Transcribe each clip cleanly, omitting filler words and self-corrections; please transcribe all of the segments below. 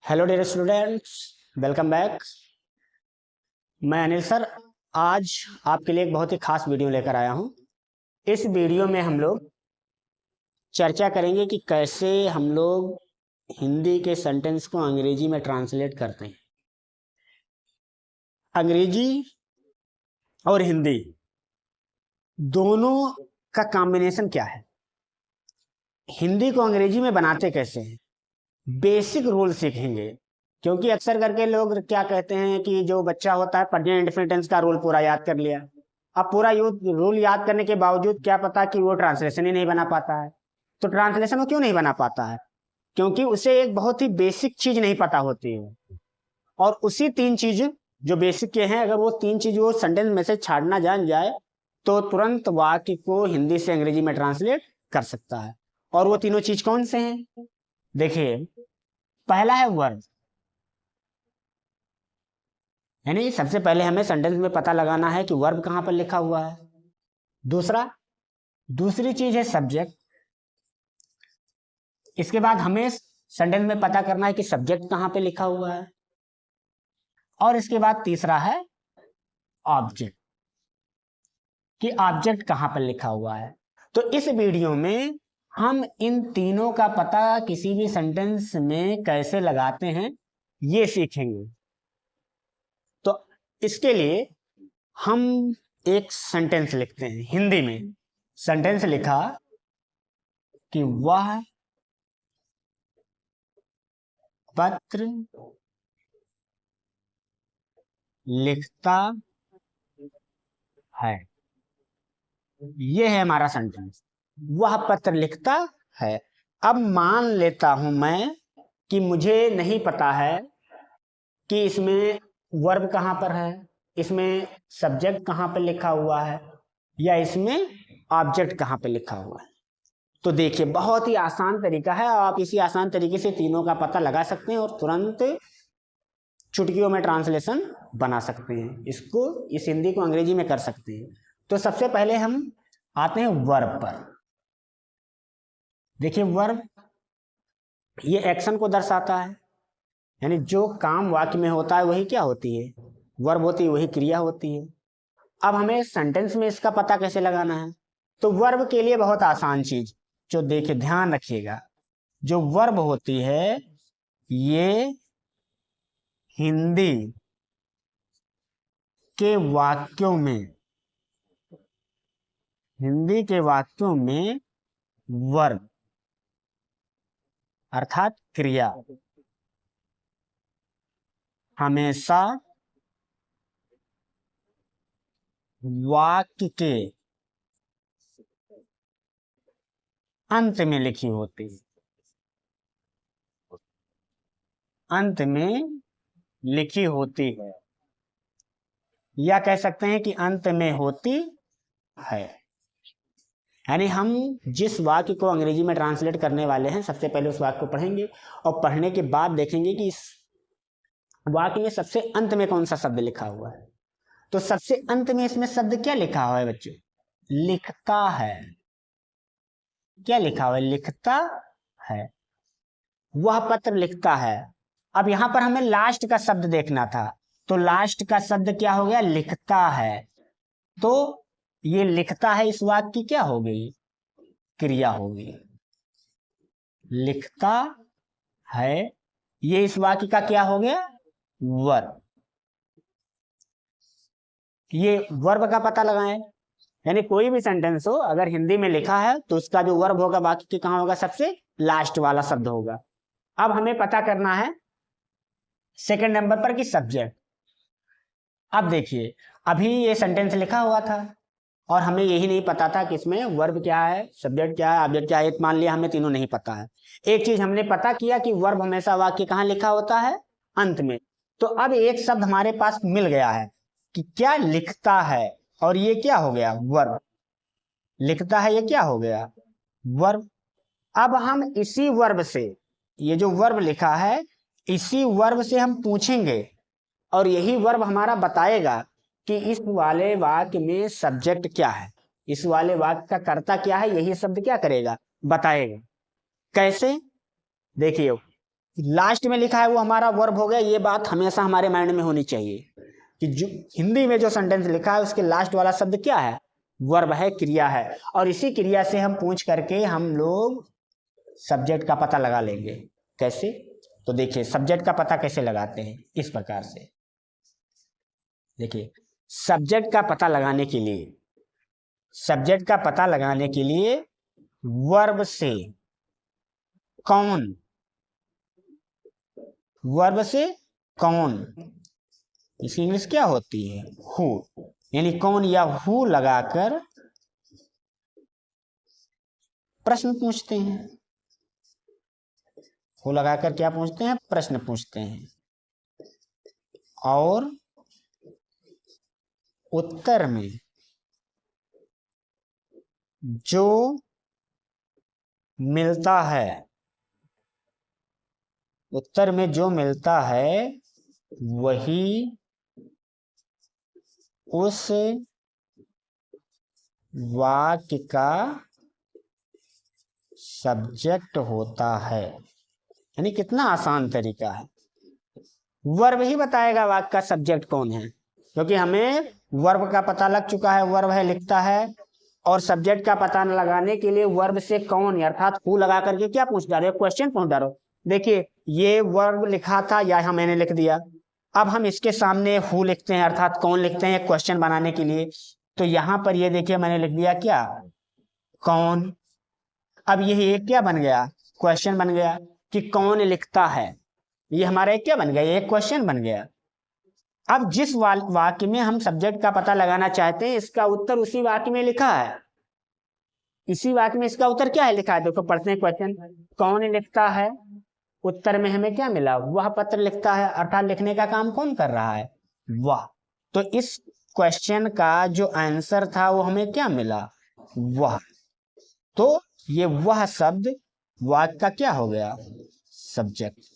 Hello dear students, welcome back. मैं Anil sir आज आपके लिए एक बहुत ही खास वीडियो लेकर आया हूं। इस वीडियो में हम लोग चर्चा करेंगे कि कैसे हम लोग हिंदी के सेंटेंस को अंग्रेजी में ट्रांसलेट करते हैं। अंग्रेजी और हिंदी दोनों का कॉम्बिनेशन क्या है, हिंदी को अंग्रेजी में बनाते कैसे हैं, बेसिक रूल सीखेंगे। क्योंकि अक्सर करके लोग क्या कहते हैं कि जो बच्चा होता है प्रेजेंट इंडेफिनिट टेंस का रूल पूरा याद कर लिया। अब पूरा रूल याद करने के बावजूद क्या पता कि वो ट्रांसलेशन ही नहीं बना पाता है। तो ट्रांसलेशन वो क्यों नहीं बना पाता है? क्योंकि उसे एक बहुत ही बेसिक चीज नहीं पता होती है। और उसी तीन चीज जो बेसिक के हैं, अगर वो तीन चीज वो सेंटेंस में से छाड़ना जान जाए तो तुरंत वाक्य को हिंदी से अंग्रेजी में ट्रांसलेट कर सकता है। और वो तीनों चीज कौन से हैं? देखिए, पहला है वर्ब, यानी सबसे पहले हमें सेंटेंस में पता लगाना है कि वर्ब कहां पर लिखा हुआ है। दूसरी चीज है सब्जेक्ट। इसके बाद हमें सेंटेंस में पता करना है कि सब्जेक्ट कहां पे लिखा हुआ है। और इसके बाद तीसरा है ऑब्जेक्ट, कि ऑब्जेक्ट कहां पर लिखा हुआ है। तो इस वीडियो में हम इन तीनों का पता किसी भी सेंटेंस में कैसे लगाते हैं ये सीखेंगे। तो इसके लिए हम एक सेंटेंस लिखते हैं हिंदी में। सेंटेंस लिखा कि वह पत्र लिखता है। ये है हमारा सेंटेंस, वह पत्र लिखता है। अब मान लेता हूं मैं कि मुझे नहीं पता है कि इसमें वर्ब कहां पर है, इसमें सब्जेक्ट कहां पर लिखा हुआ है, या इसमें ऑब्जेक्ट कहां पर लिखा हुआ है। तो देखिए, बहुत ही आसान तरीका है। आप इसी आसान तरीके से तीनों का पता लगा सकते हैं और तुरंत चुटकियों में ट्रांसलेशन बना सकते हैं। इस हिंदी को अंग्रेजी में कर सकते हैं। तो सबसे पहले हम आते हैं वर्ब पर। देखिए, वर्ब ये एक्शन को दर्शाता है, यानी जो काम वाक्य में होता है वही क्या होती है, वर्ब होती है, वही क्रिया होती है। अब हमें सेंटेंस में इसका पता कैसे लगाना है? तो वर्ब के लिए बहुत आसान चीज, जो देखिए ध्यान रखिएगा, जो वर्ब होती है ये हिंदी के वाक्यों में, हिंदी के वाक्यों में वर्ब अर्थात क्रिया हमेशा वाक्य के अंत में लिखी होती है, अंत में लिखी होती है, या कह सकते हैं कि अंत में होती है। यानी हम जिस वाक्य को अंग्रेजी में ट्रांसलेट करने वाले हैं, सबसे पहले उस वाक्य को पढ़ेंगे और पढ़ने के बाद देखेंगे कि इस वाक्य में सबसे अंत में कौन सा शब्द लिखा हुआ है। तो सबसे अंत में इसमें शब्द क्या लिखा हुआ है बच्चों? लिखता है। क्या लिखा हुआ है? लिखता है। वह पत्र लिखता है। अब यहां पर हमें लास्ट का शब्द देखना था, तो लास्ट का शब्द क्या हो गया? लिखता है। तो ये लिखता है इस वाक्य की क्या हो गई? क्रिया हो गई। लिखता है ये इस वाक्य का क्या हो गया? वर्ब। ये वर्ब का पता लगाएं, यानी कोई भी सेंटेंस हो अगर हिंदी में लिखा है तो उसका जो वर्ब होगा वाक्य के कहां होगा? सबसे लास्ट वाला शब्द होगा। अब हमें पता करना है सेकंड नंबर पर कि सब्जेक्ट। अब देखिए, अभी ये सेंटेंस लिखा हुआ था और हमें यही नहीं पता था कि इसमें वर्ब क्या है, सब्जेक्ट क्या है, ऑब्जेक्ट क्या है। मान लिया हमें तीनों नहीं पता है। एक चीज हमने पता किया कि वर्ब हमेशा वाक्य कहां लिखा होता है? अंत में। तो अब एक शब्द हमारे पास मिल गया है कि क्या लिखता है, और ये क्या हो गया? वर्ब। लिखता है ये क्या हो गया? वर्ब। अब हम इसी वर्ब से, ये जो वर्ब लिखा है इसी वर्ब से हम पूछेंगे और यही वर्ब हमारा बताएगा कि इस वाले वाक्य में सब्जेक्ट क्या है, इस वाले वाक्य का कर्ता क्या है। यही शब्द क्या करेगा? बताएगा। कैसे? देखिए, लास्ट में लिखा है वो हमारा वर्ब हो गया। ये बात हमेशा हमारे माइंड में होनी चाहिए कि जो हिंदी में जो सेंटेंस लिखा है उसके लास्ट वाला शब्द क्या है, वर्ब है, क्रिया है। और इसी क्रिया से हम पूछ करके हम लोग सब्जेक्ट का पता लगा लेंगे। कैसे? तो देखिए सब्जेक्ट का पता कैसे लगाते हैं, इस प्रकार से। देखिए सब्जेक्ट का पता लगाने के लिए, सब्जेक्ट का पता लगाने के लिए वर्ब से कौन, वर्ब से कौन, इसकी इंग्लिश क्या होती है, हु, यानी कौन या हु लगाकर प्रश्न पूछते हैं। हु लगाकर क्या पूछते हैं, प्रश्न पूछते हैं। और उत्तर में जो मिलता है, उत्तर में जो मिलता है वही उस वाक्य का सब्जेक्ट होता है। यानी कितना आसान तरीका है। वर्ब ही बताएगा वाक्य का सब्जेक्ट कौन है, क्योंकि हमें वर्ब का पता लग चुका है, वर्ब है, लिखता है। और सब्जेक्ट का पता लगाने के लिए वर्ब से कौन अर्थात हु लगा करके क्या पूछ डालो, क्वेश्चन पूछ डालो। देखिए ये वर्ब लिखा था, या मैंने लिख दिया। अब हम इसके सामने हु लिखते हैं अर्थात कौन लिखते हैं क्वेश्चन बनाने के लिए। तो यहाँ पर ये देखिए मैंने लिख दिया क्या, कौन। अब यही एक क्या बन गया, क्वेश्चन बन गया कि कौन लिखता है। ये हमारा एक क्या बन गया, ये एक क्वेश्चन बन गया। अब जिस वाक्य में हम सब्जेक्ट का पता लगाना चाहते हैं इसका उत्तर उसी वाक्य में लिखा है, इसी वाक्य में इसका उत्तर क्या है लिखा है। देखो पढ़ते हैं क्वेश्चन, कौन लिखता है, उत्तर में हमें क्या मिला, वह पत्र लिखता है। अर्थात लिखने का काम कौन कर रहा है, वह। तो इस क्वेश्चन का जो आंसर था वो हमें क्या मिला, वह। तो ये वह शब्द वाक्य का क्या हो गया, सब्जेक्ट।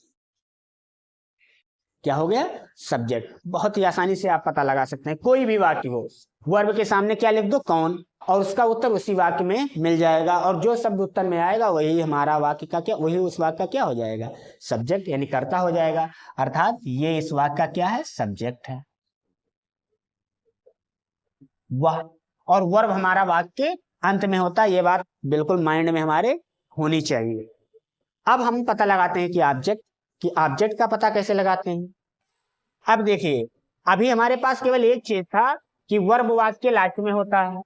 क्या हो गया, सब्जेक्ट। बहुत ही आसानी से आप पता लगा सकते हैं, कोई भी वाक्य हो, वर्ब के सामने क्या लिख दो, कौन, और उसका उत्तर उसी वाक्य में मिल जाएगा। और जो शब्द उत्तर में आएगा वही हमारा वाक्य का क्या, वही उस वाक्य का क्या हो जाएगा, सब्जेक्ट, यानी कर्ता हो जाएगा। अर्थात ये इस वाक्य का क्या है, सब्जेक्ट है वह। और वर्ब हमारा वाक्य के अंत में होता है, ये बात बिल्कुल माइंड में हमारे होनी चाहिए। अब हम पता लगाते हैं कि ऑब्जेक्ट, कि ऑब्जेक्ट का पता कैसे लगाते हैं। अब देखिए अभी हमारे पास केवल एक चीज था कि वर्ब वाक्य के लास्ट में होता है,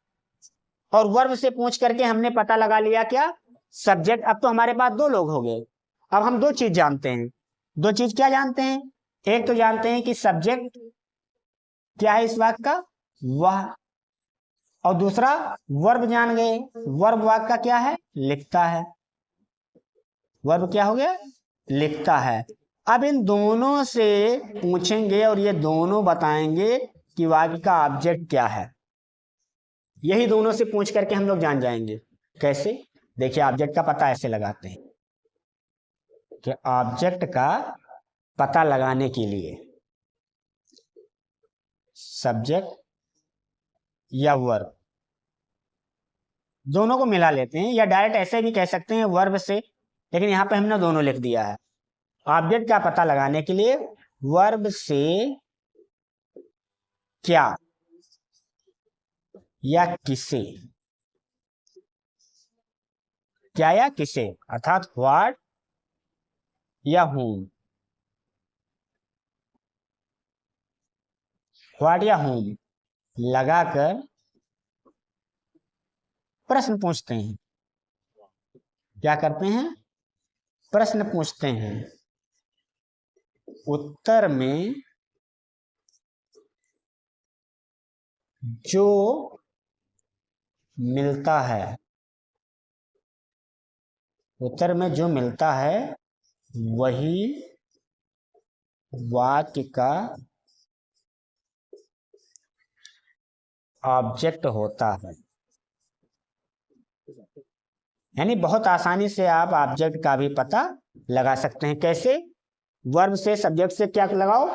और वर्ब से पूछ करके हमने पता लगा लिया क्या, सब्जेक्ट। अब तो हमारे पास दो लोग हो गए। अब हम दो चीज जानते हैं। दो चीज क्या जानते हैं, एक तो जानते हैं कि सब्जेक्ट क्या है इस वाक्य का, वह। और दूसरा वर्ब जान गए, वर्ब वाक्य का क्या है, लिखता है। वर्ब क्या हो गया, लिखता है। अब इन दोनों से पूछेंगे और ये दोनों बताएंगे कि वाक्य का ऑब्जेक्ट क्या है। यही दोनों से पूछ करके हम लोग जान जाएंगे। कैसे, देखिए ऑब्जेक्ट का पता ऐसे लगाते हैं कि ऑब्जेक्ट का पता लगाने के लिए सब्जेक्ट या वर्ब दोनों को मिला लेते हैं, या डायरेक्ट ऐसे भी कह सकते हैं वर्ब से, लेकिन यहाँ पे हमने दोनों लिख दिया है। ऑब्जेक्ट का पता लगाने के लिए वर्ब से क्या या किसे, क्या या किसे, अर्थात व्हाट या हुम, व्हाट या हुम लगाकर प्रश्न पूछते हैं। क्या करते हैं, प्रश्न पूछते हैं। उत्तर में जो मिलता है, उत्तर में जो मिलता है वही वाक्य का ऑब्जेक्ट होता है। यानी बहुत आसानी से आप ऑब्जेक्ट का भी पता लगा सकते हैं। कैसे, वर्ब से सब्जेक्ट से क्या लगाओ,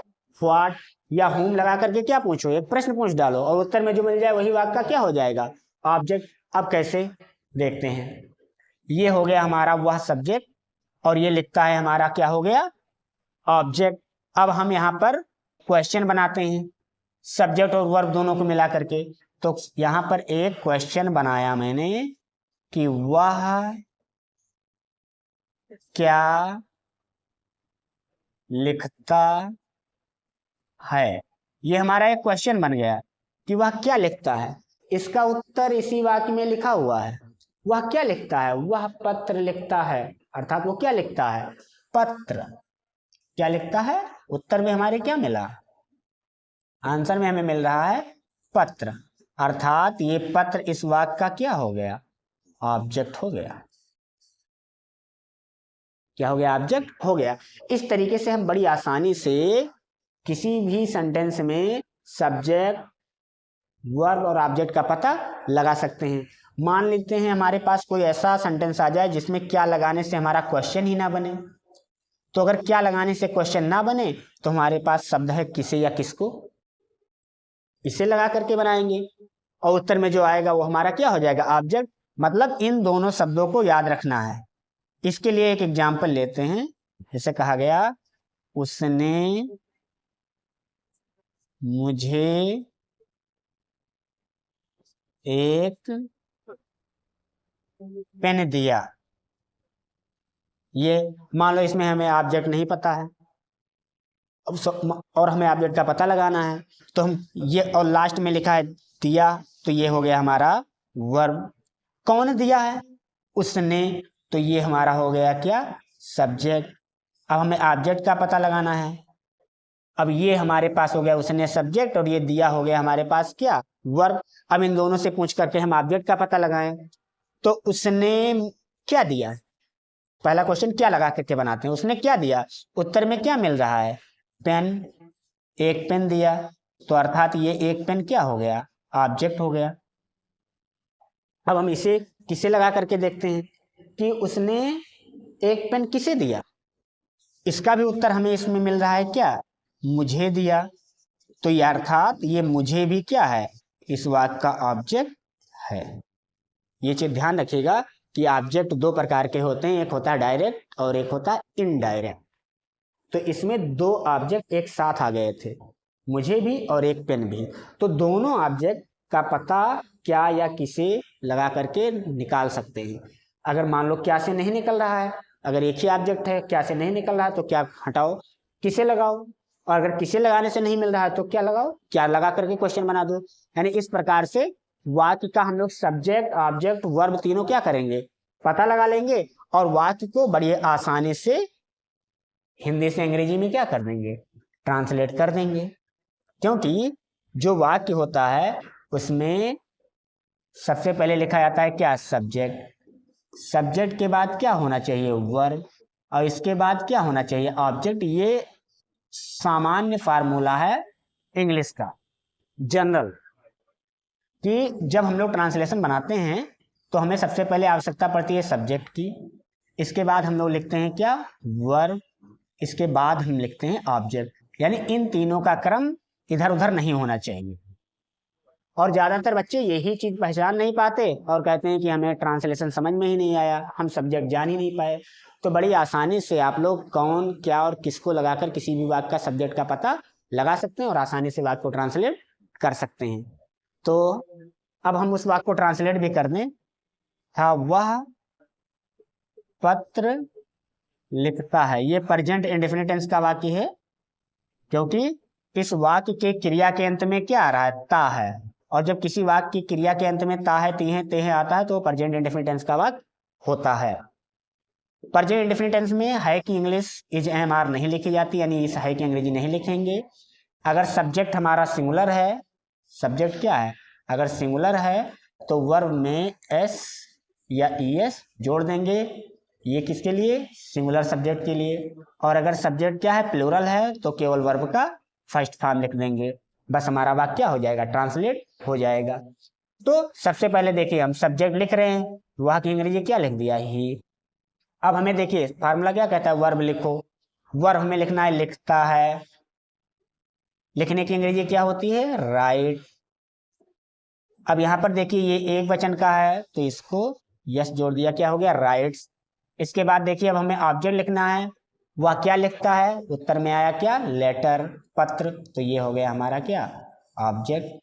व्हाट या हुम लगा करके क्या पूछो, एक प्रश्न पूछ डालो और उत्तर में जो मिल जाए वही वाक्य का क्या हो जाएगा, ऑब्जेक्ट। अब कैसे देखते हैं, ये हो गया हमारा वह सब्जेक्ट, और ये लिखता है हमारा क्या हो गया, ऑब्जेक्ट। अब हम यहाँ पर क्वेश्चन बनाते हैं सब्जेक्ट और वर्ब दोनों को मिला करके। तो यहाँ पर एक क्वेश्चन बनाया मैंने कि वह क्या लिखता है। ये हमारा एक क्वेश्चन बन गया कि वह क्या लिखता है। इसका उत्तर इसी वाक्य में लिखा हुआ है। वह क्या लिखता है? वह पत्र लिखता है। अर्थात वो क्या लिखता है? पत्र। क्या लिखता है? उत्तर में हमारे क्या मिला? आंसर में हमें मिल रहा है पत्र। अर्थात ये पत्र इस वाक्य का क्या हो गया? ऑब्जेक्ट हो गया। क्या हो गया? ऑब्जेक्ट हो गया। इस तरीके से हम बड़ी आसानी से किसी भी सेंटेंस में सब्जेक्ट, वर्ब और ऑब्जेक्ट का पता लगा सकते हैं। मान लेते हैं हमारे पास कोई ऐसा सेंटेंस आ जाए जिसमें क्या लगाने से हमारा क्वेश्चन ही ना बने। तो अगर क्या लगाने से क्वेश्चन ना बने तो हमारे पास शब्द है किसे या किसको, इसे लगा करके बनाएंगे और उत्तर में जो आएगा वो हमारा क्या हो जाएगा? ऑब्जेक्ट। मतलब इन दोनों शब्दों को याद रखना है। इसके लिए एक एग्जाम्पल लेते हैं। जैसे कहा गया, उसने मुझे एक पेन दिया। ये मान लो इसमें हमें ऑब्जेक्ट नहीं पता है और हमें ऑब्जेक्ट का पता लगाना है। तो हम ये, और लास्ट में लिखा है दिया, तो ये हो गया हमारा वर्ब। कौन दिया है? उसने। तो ये हमारा हो गया क्या? सब्जेक्ट। अब हमें ऑब्जेक्ट का पता लगाना है। अब ये हमारे पास हो गया उसने सब्जेक्ट और ये दिया हो गया हमारे पास क्या? वर्ब। अब इन दोनों से पूछ करके हम ऑब्जेक्ट का पता लगाएं। तो उसने क्या दिया? पहला क्वेश्चन क्या लगा करके बनाते हैं। उसने क्या दिया? उत्तर में क्या मिल रहा है? पेन। एक पेन दिया। तो अर्थात ये एक पेन क्या हो गया? ऑब्जेक्ट हो गया। अब हम इसे किसे लगा करके देखते हैं कि उसने एक पेन किसे दिया। इसका भी उत्तर हमें इसमें मिल रहा है क्या? मुझे दिया। तो ये अर्थात ये मुझे भी क्या है? इस वाक्य का ऑब्जेक्ट है। ये चीज ध्यान रखिएगा कि ऑब्जेक्ट दो प्रकार के होते हैं, एक होता है डायरेक्ट और एक होता है इनडायरेक्ट। तो इसमें दो ऑब्जेक्ट एक साथ आ गए थे, मुझे भी और एक पेन भी। तो दोनों ऑब्जेक्ट का पता क्या या किसे लगा करके निकाल सकते हैं। अगर मान लो क्या से नहीं निकल रहा है, अगर एक ही ऑब्जेक्ट है, क्या से नहीं निकल रहा है, तो क्या हटाओ, किसे लगाओ। और अगर किसे लगाने से नहीं मिल रहा है तो क्या लगाओ, क्या लगा करके क्वेश्चन बना दो। यानी इस प्रकार से वाक्य का हम लोग सब्जेक्ट, ऑब्जेक्ट, वर्ब तीनों क्या करेंगे? पता लगा लेंगे और वाक्य को बड़ी आसानी से हिंदी से अंग्रेजी में क्या कर देंगे? ट्रांसलेट कर देंगे। क्योंकि जो वाक्य होता है उसमें सबसे पहले लिखा जाता है क्या? सब्जेक्ट। सब्जेक्ट के बाद क्या होना चाहिए? वर्ब। और इसके बाद क्या होना चाहिए? ऑब्जेक्ट। ये सामान्य फार्मूला है इंग्लिश का, जनरल, कि जब हम लोग ट्रांसलेशन बनाते हैं तो हमें सबसे पहले आवश्यकता पड़ती है सब्जेक्ट की। इसके बाद हम लोग लिखते हैं क्या? वर्ब। इसके बाद हम लिखते हैं ऑब्जेक्ट। यानी इन तीनों का क्रम इधर उधर नहीं होना चाहिए। और ज़्यादातर बच्चे यही चीज़ पहचान नहीं पाते और कहते हैं कि हमें ट्रांसलेशन समझ में ही नहीं आया, हम सब्जेक्ट जान ही नहीं पाए। तो बड़ी आसानी से आप लोग कौन, क्या और किसको लगाकर किसी भी वाक्य का सब्जेक्ट का पता लगा सकते हैं और आसानी से वाक्य को ट्रांसलेट कर सकते हैं। तो अब हम उस वाक्य को ट्रांसलेट भी कर दें। था वह पत्र लिखता है। ये प्रेजेंट इंडेफिनिट टेंस का वाक्य है क्योंकि इस वाक्य के क्रिया के अंत में क्या आ रहा है? ता है। और जब किसी वाक्य की क्रिया के अंत में ता है, तीहे, तेहे आता है तो प्रेजेंट इंडेफिनिट टेंस का वाक्य होता है। प्रेजेंट इंडेफिनिट टेंस में है की इंग्लिश इज एम आर नहीं लिखी जाती, यानी इस है की अंग्रेजी नहीं लिखेंगे। अगर सब्जेक्ट हमारा सिंगुलर है, सब्जेक्ट क्या है? अगर सिंगुलर है तो वर्ब में एस या ईएस जोड़ देंगे। ये किसके लिए? सिंगुलर सब्जेक्ट के लिए। और अगर सब्जेक्ट क्या है? प्लूरल है तो केवल वर्ब का फर्स्ट फॉर्म लिख देंगे। बस हमारा वाक्य क्या हो जाएगा? ट्रांसलेट हो जाएगा। तो सबसे पहले देखिए हम सब्जेक्ट लिख रहे हैं, वह की अंग्रेजी क्या लिख दिया? ही। अब हमें देखिए फार्मूला क्या कहता है? वर्ब लिखो। वर्ब हमें लिखना है लिखता है। लिखने की अंग्रेजी क्या होती है? राइट। अब यहाँ पर देखिए ये एक वचन का है तो इसको यस जोड़ दिया, क्या हो गया? राइट्स। इसके बाद देखिए अब हमें ऑब्जेक्ट लिखना है। वह क्या लिखता है, उत्तर में आया क्या, लेटर, पत्र। तो ये हो गया हमारा क्या, ऑब्जेक्ट।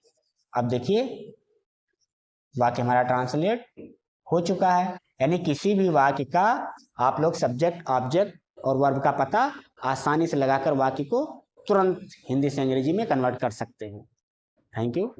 अब देखिए वाक्य हमारा ट्रांसलेट हो चुका है। यानी किसी भी वाक्य का आप लोग सब्जेक्ट, ऑब्जेक्ट और वर्ब का पता आसानी से लगाकर वाक्य को तुरंत हिंदी से अंग्रेजी में कन्वर्ट कर सकते हैं। Thank you.